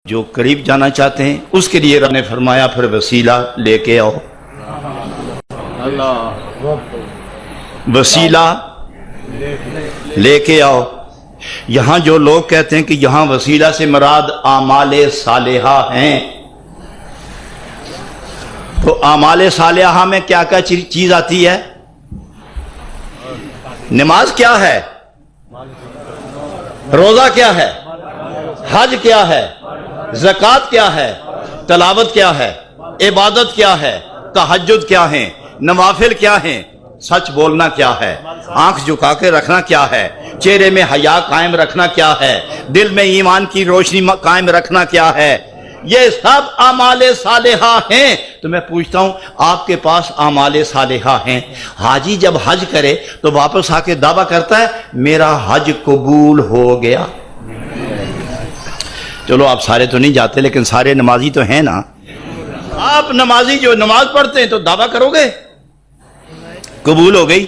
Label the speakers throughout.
Speaker 1: جو قریب جانا چاہتے ہیں اس کے لیے رب نے فرمایا پھر وسیلہ لے کے آؤ. وسیلہ لے کے آؤ. یہاں جو لوگ کہتے ہیں کہ یہاں وسیلہ سے مراد اعمال صالحہ ہیں، تو اعمال صالحہ میں کیا کیا چیز آتی ہے؟ نماز کیا ہے؟ روزہ کیا ہے؟ حج کیا ہے؟ زکوٰۃ کیا ہے؟ تلاوت کیا ہے؟ عبادت کیا ہے؟ تہجد کیا ہے؟ نوافل کیا ہیں؟ سچ بولنا کیا ہے؟ آنکھ جھکا کے رکھنا کیا ہے؟ چہرے میں حیا قائم رکھنا کیا ہے؟ دل میں ایمان کی روشنی قائم رکھنا کیا ہے؟ یہ سب اعمال صالحہ ہیں. تو میں پوچھتا ہوں آپ کے پاس اعمال صالحہ ہیں، حاجی جب حج کرے تو واپس آ کے دعویٰ کرتا ہے میرا حج قبول ہو گیا. چلو آپ سارے تو نہیں جاتے لیکن سارے نمازی تو ہیں نا. آپ نمازی جو نماز پڑھتے ہیں تو دعویٰ کرو گے قبول ہو گئی؟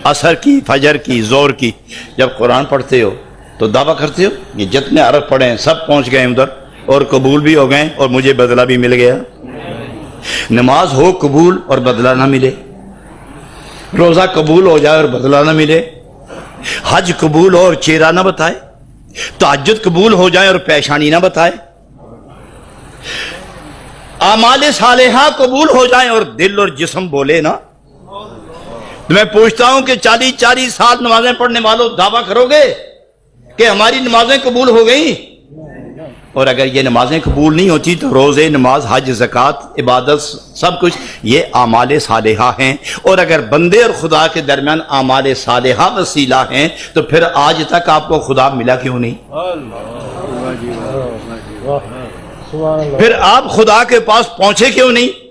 Speaker 1: عصر کی، فجر کی، ظہر کی جب قرآن پڑھتے ہو تو دعویٰ کرتے ہو یہ جتنے عرب پڑھے ہیں سب پہنچ گئے ادھر اور قبول بھی ہو گئے اور مجھے بدلہ بھی مل گیا. نماز ہو قبول اور بدلہ نہ ملے، روزہ قبول ہو جائے اور بدلہ نہ ملے، حج قبول ہو اور چہرہ نہ بتائے، تہجد قبول ہو جائے اور پیشانی نہ بتائے، اعمال صالحہ قبول ہو جائیں اور دل اور جسم بولے نا. تو میں پوچھتا ہوں کہ 40 سال نمازیں پڑھنے والوں دعویٰ کرو گے کہ ہماری نمازیں قبول ہو گئیں؟ اور اگر یہ نمازیں قبول نہیں ہوتی تو روزے، نماز، حج، زکوٰۃ، عبادت سب کچھ یہ اعمال صالحہ ہیں. اور اگر بندے اور خدا کے درمیان اعمال صالحہ وسیلہ ہیں تو پھر آج تک آپ کو خدا ملا کیوں نہیں؟ پھر آپ خدا کے پاس پہنچے کیوں نہیں؟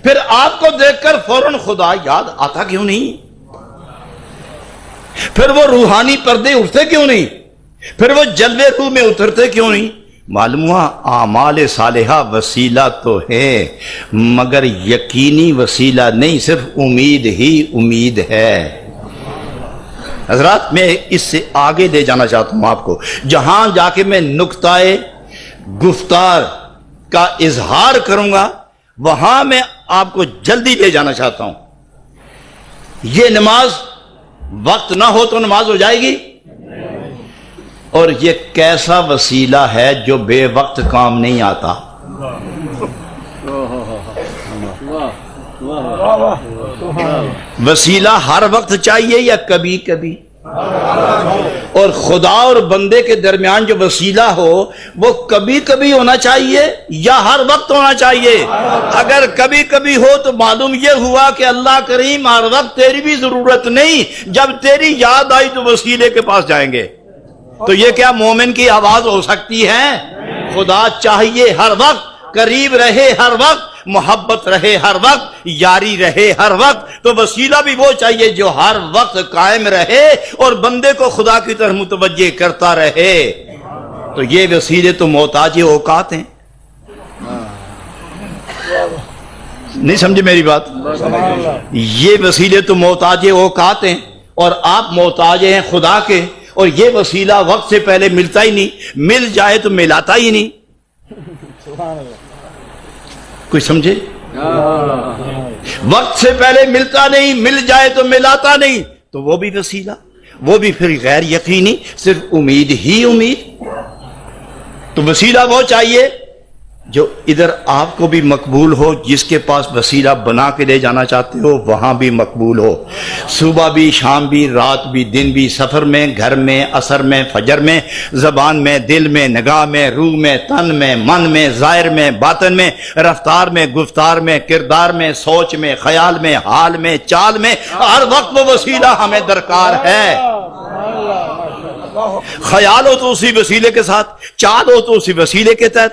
Speaker 1: پھر آپ کو دیکھ کر فوراً خدا یاد آتا کیوں نہیں؟ پھر وہ روحانی پردے اٹھتے کیوں نہیں؟ پھر وہ جلوے روح میں اترتے کیوں نہیں؟ معلوم ہوا اعمال صالحہ وسیلہ تو ہے مگر یقینی وسیلہ نہیں، صرف امید ہی امید ہے. حضرات میں اس سے آگے لے جانا چاہتا ہوں آپ کو، جہاں جا کے میں نقطہ گفتار کا اظہار کروں گا وہاں میں آپ کو جلدی لے جانا چاہتا ہوں. یہ نماز وقت نہ ہو تو نماز ہو جائے گی؟ اور یہ کیسا وسیلہ ہے جو بے وقت کام نہیں آتا. وسیلہ ہر وقت چاہیے یا کبھی کبھی؟ اور خدا اور بندے کے درمیان جو وسیلہ ہو وہ کبھی کبھی ہونا چاہیے یا ہر وقت ہونا چاہیے؟ اگر کبھی کبھی ہو تو معلوم یہ ہوا کہ اللہ کریم ہر وقت تیری بھی ضرورت نہیں، جب تیری یاد آئی تو وسیلے کے پاس جائیں گے. تو یہ کیا مومن کی آواز ہو سکتی ہے؟ خدا چاہیے ہر وقت، قریب رہے ہر وقت، محبت رہے ہر وقت، یاری رہے ہر وقت. تو وسیلہ بھی وہ چاہیے جو ہر وقت قائم رہے اور بندے کو خدا کی طرف متوجہ کرتا رہے. تو یہ وسیلے تو محتاج اوقات ہیں. نہیں سمجھے میری بات؟ یہ وسیلے تو محتاج اوقات ہیں اور آپ محتاج ہیں خدا کے. اور یہ وسیلہ وقت سے پہلے ملتا ہی نہیں، مل جائے تو ملاتا ہی نہیں. کوئی سمجھے؟ وقت سے پہلے ملتا نہیں، مل جائے تو ملاتا نہیں، تو وہ بھی وسیلہ، وہ بھی پھر غیر یقینی، صرف امید ہی امید. تو وسیلہ وہ چاہیے جو ادھر آپ کو بھی مقبول ہو، جس کے پاس وسیلہ بنا کے لے جانا چاہتے ہو وہاں بھی مقبول ہو. صبح بھی، شام بھی، رات بھی، دن بھی، سفر میں، گھر میں، عصر میں، فجر میں، زبان میں، دل میں، نگاہ میں، روح میں، تن میں، من میں، ظاہر میں، باطن میں، رفتار میں، گفتار میں، کردار میں، سوچ میں، خیال میں، حال میں، چال میں، ہر وقت وہ وسیلہ ہمیں درکار ہے. خیال ہو تو اسی وسیلے کے ساتھ، چال ہو تو اسی وسیلے کے تحت،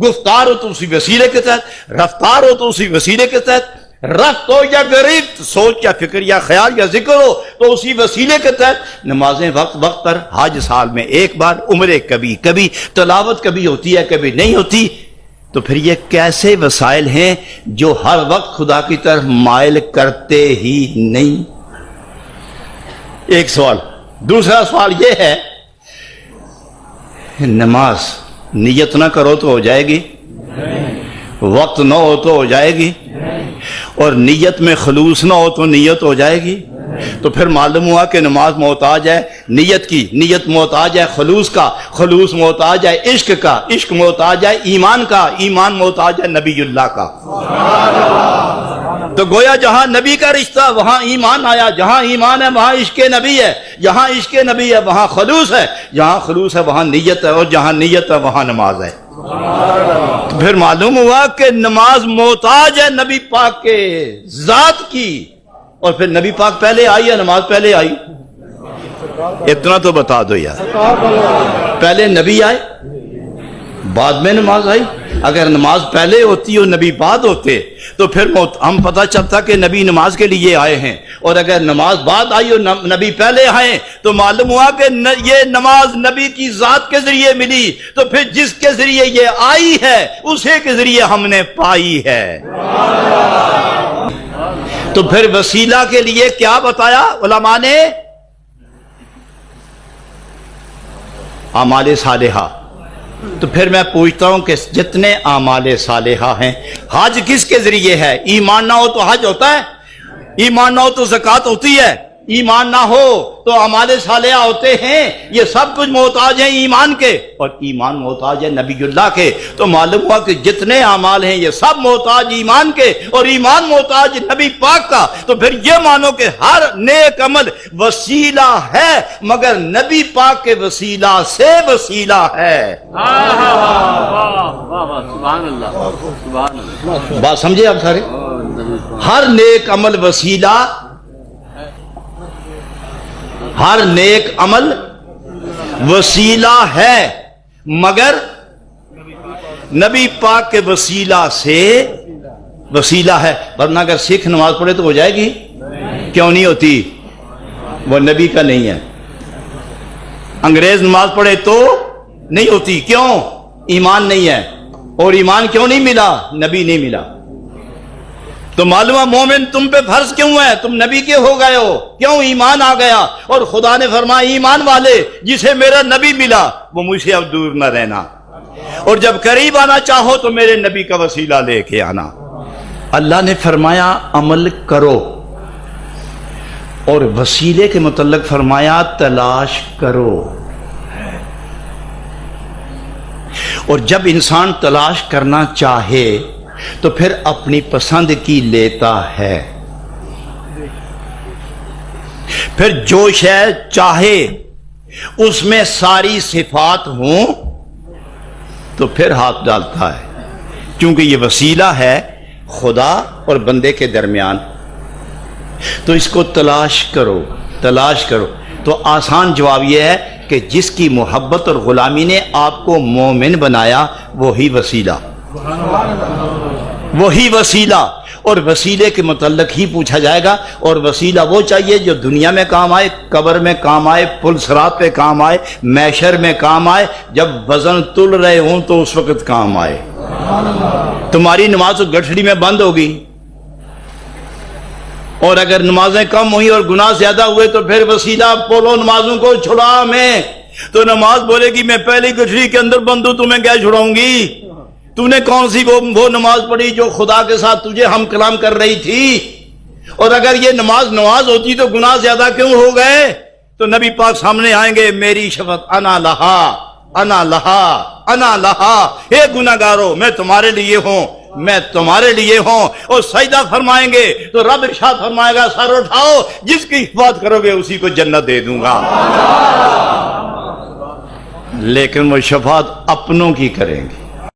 Speaker 1: گفتار ہو تو اسی وسیلے کے تحت، رفتار ہو تو اسی وسیلے کے تحت، رفت ہو یا غریب، سوچ یا فکر یا خیال یا ذکر ہو تو اسی وسیلے کے تحت. نمازیں وقت وقت پر، حج سال میں ایک بار، عمرے کبھی کبھی، تلاوت کبھی ہوتی ہے کبھی نہیں ہوتی. تو پھر یہ کیسے وسائل ہیں جو ہر وقت خدا کی طرف مائل کرتے ہی نہیں؟ ایک سوال. دوسرا سوال یہ ہے، نماز نیت نہ کرو تو ہو جائے گی، وقت نہ ہو تو ہو جائے گی، اور نیت میں خلوص نہ ہو تو نیت ہو جائے گی۔ تو پھر معلوم ہوا کہ نماز محتاج ہے نیت کی، نیت محتاج ہے خلوص کا، خلوص محتاج ہے عشق کا، عشق محتاج ہے ایمان کا، ایمان محتاج ہے نبی اللہ کا۔ تو گویا جہاں نبی کا رشتہ وہاں ایمان آیا، جہاں ایمان ہے وہاں عشق نبی ہے، جہاں عشق نبی ہے وہاں خلوص ہے، جہاں خلوص ہے وہاں نیت ہے، اور جہاں نیت ہے وہاں نماز ہے۔ تو پھر معلوم ہوا کہ نماز محتاج ہے نبی پاک کے ذات کی۔ اور پھر نبی پاک پہلے آئی یا نماز پہلے آئی؟ اتنا تو بتا دو یار، پہلے نبی آئے بعد میں نماز آئی؟ اگر نماز پہلے ہوتی اور نبی بعد ہوتے تو پھر ہم پتہ چلتا کہ نبی نماز کے لیے آئے ہیں، اور اگر نماز بعد آئی اور نبی پہلے آئے تو معلوم ہوا کہ یہ نماز نبی کی ذات کے ذریعے ملی، تو پھر جس کے ذریعے یہ آئی ہے اسی کے ذریعے ہم نے پائی ہے۔ تو پھر وسیلہ کے لیے کیا بتایا علماء نے؟ اعمال صالحہ۔ تو پھر میں پوچھتا ہوں کہ جتنے اعمال صالحہ ہیں، حج کس کے ذریعے ہے؟ ایمان نہ ہو تو حج ہوتا ہے؟ ایمان نہ ہو تو زکوٰۃ ہوتی ہے؟ ایمان نہ ہو تو اعمال صالحہ ہوتے ہیں؟ یہ سب کچھ محتاج ہیں ایمان کے، اور ایمان محتاج ہے نبی اللہ کے۔ تو معلوم ہوا کہ جتنے اعمال ہیں یہ سب محتاج ایمان کے، اور ایمان محتاج نبی پاک کا۔ تو پھر یہ مانو کہ ہر نیک عمل وسیلہ ہے، مگر نبی پاک کے وسیلہ سے وسیلہ ہے۔ بات سمجھے آپ سارے؟ ہر نیک عمل وسیلہ، ہر نیک عمل وسیلہ ہے، مگر نبی پاک کے وسیلہ سے وسیلہ ہے۔ ورنہ اگر سکھ نماز پڑھے تو ہو جائے گی؟ کیوں نہیں ہوتی؟ وہ نبی کا نہیں ہے۔ انگریز نماز پڑھے تو نہیں ہوتی، کیوں؟ ایمان نہیں ہے۔ اور ایمان کیوں نہیں ملا؟ نبی نہیں ملا۔ تو معلوم ہے مومن تم پہ فرض کیوں ہے؟ تم نبی کے ہو گئے ہو، کیوں؟ ایمان آ گیا، اور خدا نے فرمایا ایمان والے جسے میرا نبی ملا وہ مجھ سے اب دور نہ رہنا، اور جب قریب آنا چاہو تو میرے نبی کا وسیلہ لے کے آنا۔ اللہ نے فرمایا عمل کرو، اور وسیلے کے متعلق فرمایا تلاش کرو۔ اور جب انسان تلاش کرنا چاہے تو پھر اپنی پسند کی لیتا ہے، پھر جو شے چاہے اس میں ساری صفات ہوں تو پھر ہاتھ ڈالتا ہے، کیونکہ یہ وسیلہ ہے خدا اور بندے کے درمیان۔ تو اس کو تلاش کرو، تلاش کرو۔ تو آسان جواب یہ ہے کہ جس کی محبت اور غلامی نے آپ کو مومن بنایا وہی وسیلہ، وہی وسیلہ۔ اور وسیلے کے متعلق ہی پوچھا جائے گا، اور وسیلہ وہ چاہیے جو دنیا میں کام آئے، قبر میں کام آئے، پل صراط پہ کام آئے، محشر میں کام آئے، جب وزن تل رہے ہوں تو اس وقت کام آئے۔ تمہاری نماز تو گٹھڑی میں بند ہوگی، اور اگر نمازیں کم ہوئی اور گناہ زیادہ ہوئے تو پھر وسیلہ بولو نمازوں کو چھڑا میں، تو نماز بولے گی میں پہلی گٹھڑی کے اندر بند ہوں، تمہیں کیا چھڑاؤں گی؟ تو نے کون سی وہ نماز پڑھی جو خدا کے ساتھ تجھے ہم کلام کر رہی تھی؟ اور اگر یہ نماز ہوتی تو گناہ زیادہ کیوں ہو گئے؟ تو نبی پاک سامنے آئیں گے، میری شفاعت انا لہا انا لہا انا لہا، اے گناہگارو میں تمہارے لیے ہوں، میں تمہارے لیے ہوں۔ اور سجدہ فرمائیں گے تو رب ارشاد فرمائے گا سر اٹھاؤ، جس کی حفاظت کرو گے اسی کو جنت دے دوں گا۔ لیکن وہ شفاعت اپنوں کی کریں گے،